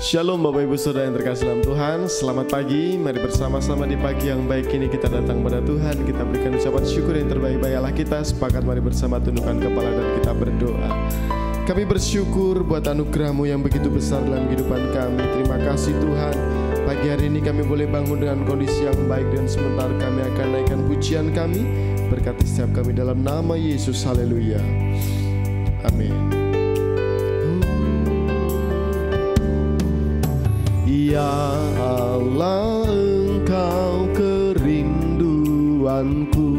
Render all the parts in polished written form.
Shalom Bapak Ibu Saudara yang terkasih dalam Tuhan. Selamat pagi, mari bersama-sama di pagi yang baik ini kita datang pada Tuhan. Kita berikan ucapan syukur yang terbaik bagi Allah kita. Sepakat mari bersama tundukkan kepala dan kita berdoa. Kami bersyukur buat anugerah-Mu yang begitu besar dalam kehidupan kami. Terima kasih Tuhan. Pagi hari ini kami boleh bangun dengan kondisi yang baik, dan sebentar kami akan naikkan pujian kami. Berkati setiap kami dalam nama Yesus. Haleluya. Amin. Ya Allah, Engkau kerinduanku,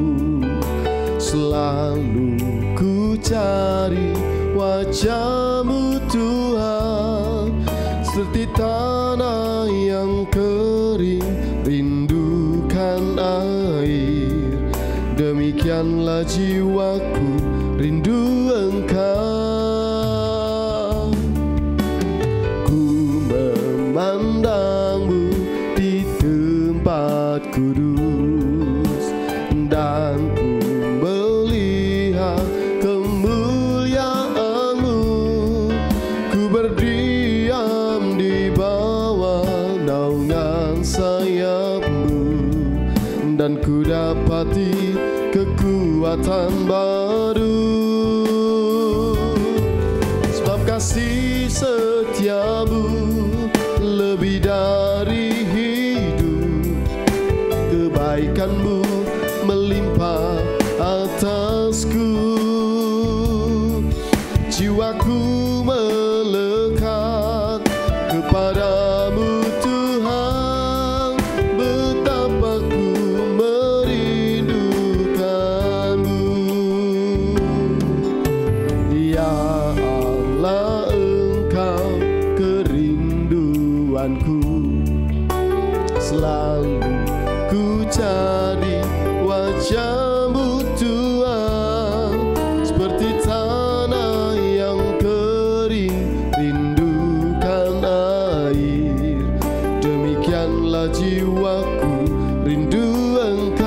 selalu ku cari wajah-Mu Tuhan. Seperti tanah yang kering rindukan air, demikianlah jiwaku rindu Engkau. Memandang-Mu di tempat kudus, dan ku melihat kemuliaan-Mu. Ku berdiam di bawah naungan sayap-Mu, dan ku dapati kekuatan baru. Sebab kasih setia-Mu lebih dari hidup, kebaikan-Mu melimpah atasku. Jiwaku melekat kepadamu Tuhan, betapa ku merindukan-Mu. Ya Allah, Engkau kerinduanku, selalu ku cari wajah-Mu Tuhan. Seperti tanah yang kering rindukan air, demikianlah jiwaku rindu Engkau.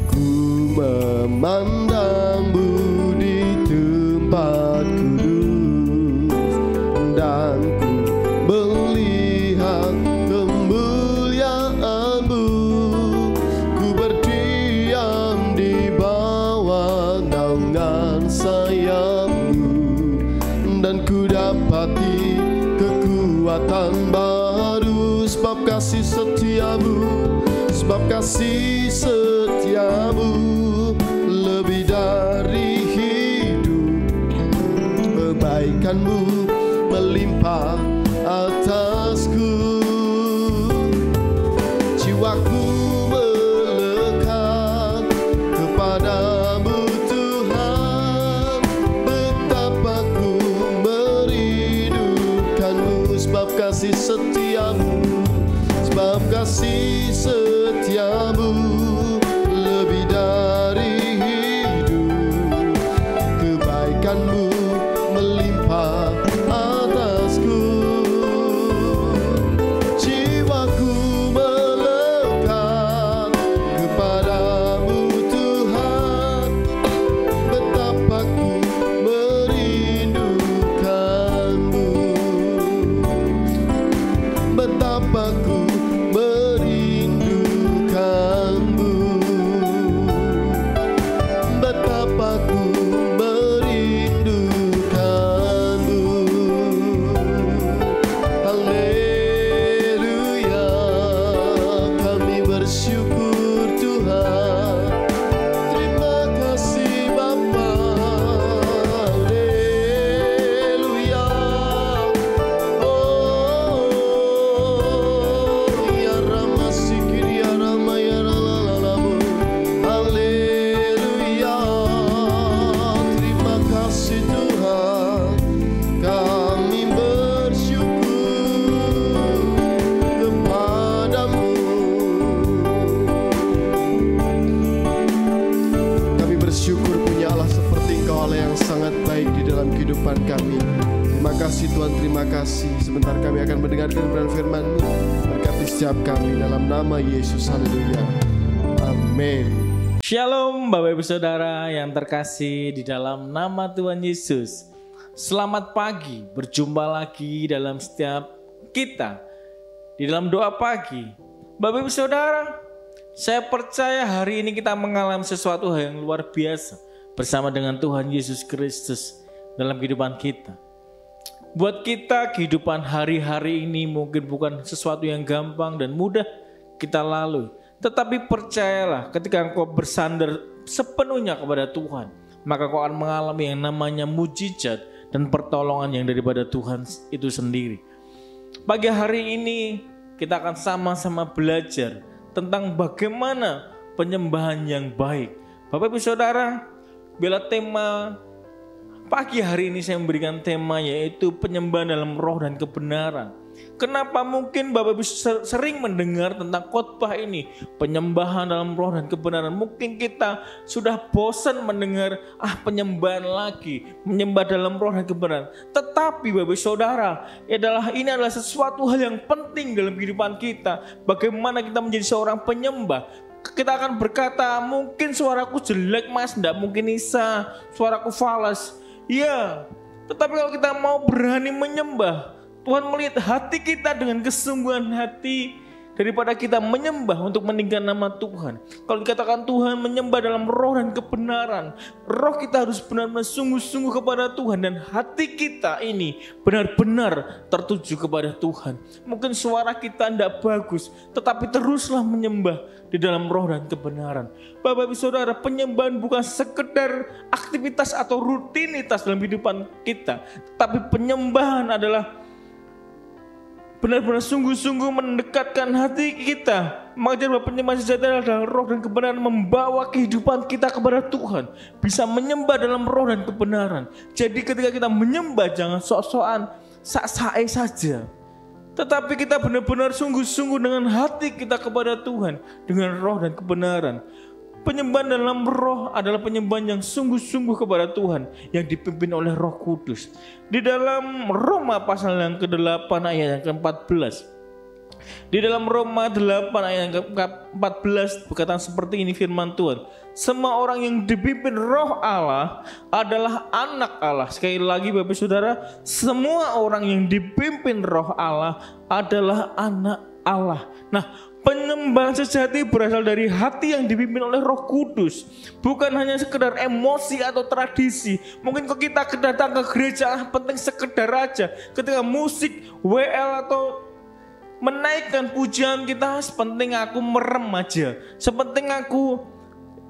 Ku memandang-Mu di tempat kudus, dan ku melihat kemuliaan-Mu. Ku berdiam di bawah naungan sayap-Mu, dan ku dapati kekuatan baru. Sebab kasih setia-Mu, sebab kasih setia-Mu lebih dari hidup, kebaikan-Mu melimpah atasku. Jiwaku melekat kepadamu Tuhan, betapa ku merindukan-Mu. Sebab kasih setia-Mu, sebab kasih setia-Mu lebih dari hidup, kebaikan-Mu melimpah atasku. Jiwaku melekat kepadamu Tuhan, betapa ku merindukan-Mu, betapa ku merindukan-Mu, betapa ku merindukan-Mu. Haleluya, kami bersyukur Tuhan. Terima kasih Bapa. Haleluya. Oh, ya Rama sikiri ya Rama ya lalalamu. Haleluya. Terima kasih Tuhan. Kami bersyukur kepadamu. Kami bersyukur punya Allah seperti Engkau, Allah yang sangat baik di dalam kehidupan kami. Terima kasih Tuhan, terima kasih. Sebentar kami akan mendengarkan firman-Mu. Berkati setiap kami dalam nama Yesus. Haleluya. Amin. Shalom Bapak Ibu Saudara yang terkasih di dalam nama Tuhan Yesus. Selamat pagi, berjumpa lagi dalam setiap kita di dalam doa pagi. Bapak Ibu Saudara, saya percaya hari ini kita mengalami sesuatu hal yang luar biasa bersama dengan Tuhan Yesus Kristus dalam kehidupan kita. Buat kita, kehidupan hari-hari ini mungkin bukan sesuatu yang gampang dan mudah kita lalui. Tetapi percayalah, ketika engkau bersandar sepenuhnya kepada Tuhan, maka kau akan mengalami yang namanya mujizat dan pertolongan yang daripada Tuhan itu sendiri. Pagi hari ini kita akan sama-sama belajar tentang bagaimana penyembahan yang baik. Bapak Ibu Saudara, bila tema pagi hari ini saya memberikan tema yaitu penyembahan dalam roh dan kebenaran. Kenapa mungkin Bapak Ibu sering mendengar tentang khotbah ini, penyembahan dalam roh dan kebenaran? Mungkin kita sudah bosan mendengar penyembahan lagi, menyembah dalam roh dan kebenaran. Tetapi Bapak Ibu Saudara, ini adalah sesuatu hal yang penting dalam kehidupan kita. Bagaimana kita menjadi seorang penyembah? Kita akan berkata, mungkin suaraku jelek mas, tidak mungkin bisa, suaraku falas. Ya, tetapi kalau kita mau berani menyembah, Tuhan melihat hati kita dengan kesungguhan hati daripada kita menyembah untuk meninggikan nama Tuhan. Kalau dikatakan Tuhan menyembah dalam roh dan kebenaran, roh kita harus benar-benar sungguh-sungguh kepada Tuhan dan hati kita ini benar-benar tertuju kepada Tuhan. Mungkin suara kita tidak bagus, tetapi teruslah menyembah di dalam roh dan kebenaran. Bapak Ibu Saudara, penyembahan bukan sekedar aktivitas atau rutinitas dalam kehidupan kita, tapi penyembahan adalah benar-benar sungguh-sungguh mendekatkan hati kita. Mengajar bahwa penyembahan sejati adalah roh dan kebenaran, membawa kehidupan kita kepada Tuhan. Bisa menyembah dalam roh dan kebenaran. Jadi ketika kita menyembah, jangan sok-sokan, sak-sae saja. Tetapi kita benar-benar sungguh-sungguh dengan hati kita kepada Tuhan, dengan roh dan kebenaran. Penyembahan dalam roh adalah penyembahan yang sungguh-sungguh kepada Tuhan, yang dipimpin oleh Roh Kudus. Di dalam Roma pasal yang ke-8 ayat yang ke-14. Di dalam Roma 8 ayat yang ke-14 berkata seperti ini firman Tuhan. Semua orang yang dipimpin roh Allah adalah anak Allah. Sekali lagi Bapak Saudara, semua orang yang dipimpin roh Allah adalah anak Allah. Nah, penyembahan sejati berasal dari hati yang dipimpin oleh Roh Kudus. Bukan hanya sekedar emosi atau tradisi. Mungkin kalau kita datang ke gereja penting sekedar aja. Ketika musik, WL atau menaikkan pujian kita, sepenting aku merem aja, sepenting aku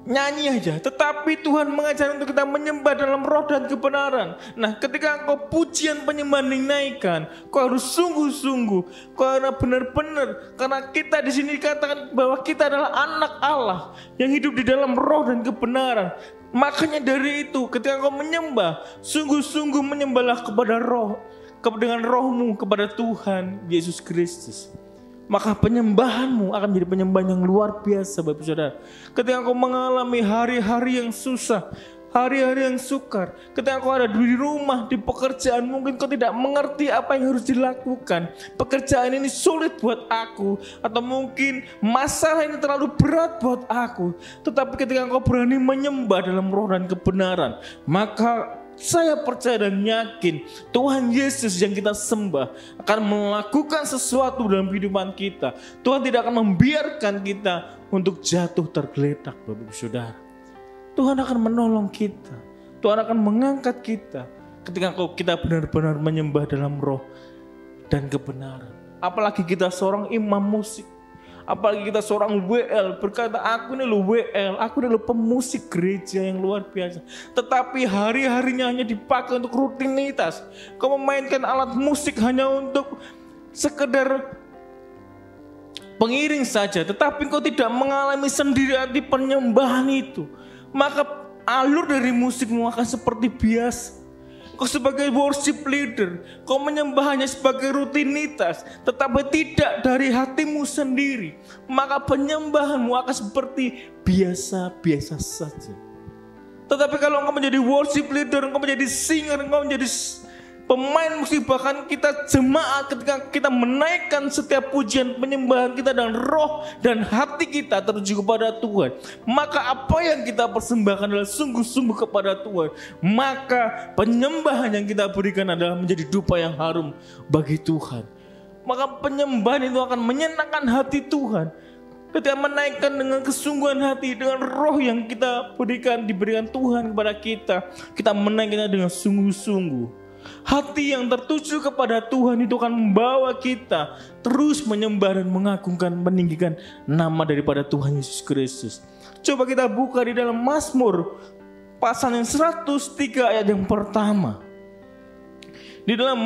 nyanyi aja. Tetapi Tuhan mengajar untuk kita menyembah dalam roh dan kebenaran. Nah, ketika engkau pujian penyembahan dinaikkan, kau harus sungguh-sungguh, karena benar-benar, karena kita di sini dikatakan bahwa kita adalah anak Allah yang hidup di dalam roh dan kebenaran. Makanya dari itu, ketika engkau menyembah, sungguh-sungguh menyembahlah kepada roh, dengan rohmu kepada Tuhan Yesus Kristus. Maka penyembahanmu akan menjadi penyembahan yang luar biasa Bapak Saudara. Ketika kau mengalami hari-hari yang susah, hari-hari yang sukar, ketika kau ada di rumah, di pekerjaan, mungkin kau tidak mengerti apa yang harus dilakukan. Pekerjaan ini sulit buat aku, atau mungkin masalah ini terlalu berat buat aku. Tetapi ketika kau berani menyembah dalam roh dan kebenaran, maka saya percaya dan yakin Tuhan Yesus yang kita sembah akan melakukan sesuatu dalam kehidupan kita. Tuhan tidak akan membiarkan kita untuk jatuh tergeletak Bapak Saudara. Tuhan akan menolong kita. Tuhan akan mengangkat kita ketika kita benar-benar menyembah dalam roh dan kebenaran. Apalagi kita seorang imam musik, apalagi kita seorang WL berkata, aku ini loh WL, aku ini loh pemusik gereja yang luar biasa. Tetapi hari-harinya hanya dipakai untuk rutinitas. Kau memainkan alat musik hanya untuk sekedar pengiring saja, tetapi kau tidak mengalami sendiri arti penyembahan itu, maka alur dari musikmu akan seperti biasa. Kau sebagai worship leader, kau menyembahnya sebagai rutinitas, tetapi tidak dari hatimu sendiri, maka penyembahanmu akan seperti biasa-biasa saja. Tetapi kalau engkau menjadi worship leader, engkau menjadi singer, engkau menjadi pemain musik, bahkan kita jemaat, ketika kita menaikkan setiap pujian penyembahan kita dengan roh dan hati kita tertuju kepada Tuhan, maka apa yang kita persembahkan adalah sungguh-sungguh kepada Tuhan. Maka penyembahan yang kita berikan adalah menjadi dupa yang harum bagi Tuhan. Maka penyembahan itu akan menyenangkan hati Tuhan. Ketika menaikkan dengan kesungguhan hati, dengan roh yang kita diberikan Tuhan kepada kita, kita menaikkannya dengan sungguh-sungguh. Hati yang tertuju kepada Tuhan itu akan membawa kita terus menyembah dan mengagungkan, meninggikan nama daripada Tuhan Yesus Kristus. Coba kita buka di dalam Mazmur pasal yang 103 ayat yang pertama. Di dalam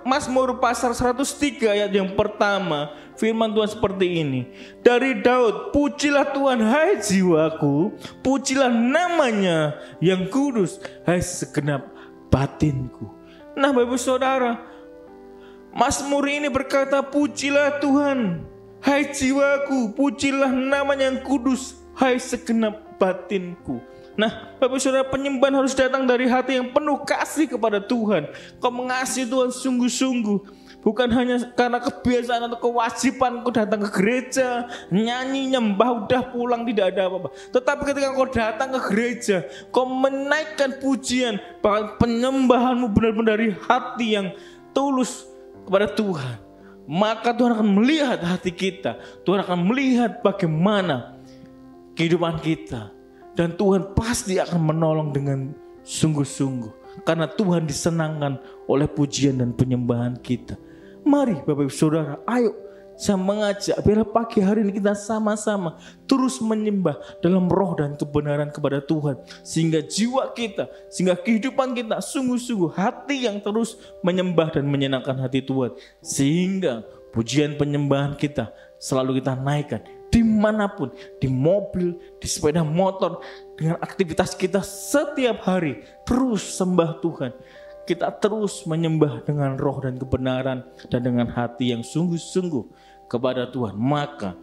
Mazmur pasal 103 ayat yang pertama, firman Tuhan seperti ini. Dari Daud, pujilah Tuhan hai jiwaku, pujilah namanya yang kudus hai segenap batinku. Nah Bapak Saudara, Mazmur ini berkata, pujilah Tuhan hai jiwaku, pujilah namanya yang kudus hai segenap batinku. Nah, Bapak Saudara, penyembahan harus datang dari hati yang penuh kasih kepada Tuhan. Kau mengasihi Tuhan sungguh-sungguh, bukan hanya karena kebiasaan atau kewajiban kau datang ke gereja, nyanyi, nyembah, udah pulang, tidak ada apa-apa. Tetapi ketika kau datang ke gereja, kau menaikkan pujian, bahkan penyembahanmu benar-benar dari hati yang tulus kepada Tuhan, maka Tuhan akan melihat hati kita. Tuhan akan melihat bagaimana kehidupan kita. Dan Tuhan pasti akan menolong dengan sungguh-sungguh. Karena Tuhan disenangkan oleh pujian dan penyembahan kita. Mari Bapak Ibu Saudara, ayo saya mengajak biar pagi hari ini kita sama-sama terus menyembah dalam roh dan kebenaran kepada Tuhan. Sehingga jiwa kita, sehingga kehidupan kita sungguh-sungguh hati yang terus menyembah dan menyenangkan hati Tuhan. Sehingga pujian penyembahan kita selalu kita naikkan. Dimanapun, di mobil, di sepeda motor, dengan aktivitas kita setiap hari, terus sembah Tuhan. Kita terus menyembah dengan roh dan kebenaran dan dengan hati yang sungguh-sungguh kepada Tuhan. Maka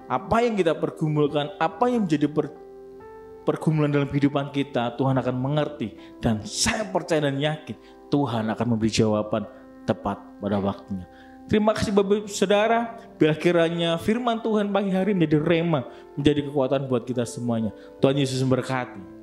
apa yang kita pergumulkan, apa yang menjadi pergumulan dalam kehidupan kita, Tuhan akan mengerti. Dan saya percaya dan yakin Tuhan akan memberi jawaban tepat pada waktunya. Terima kasih Bapak Saudara, biar kiranya firman Tuhan pagi hari menjadi rema, menjadi kekuatan buat kita semuanya. Tuhan Yesus memberkati.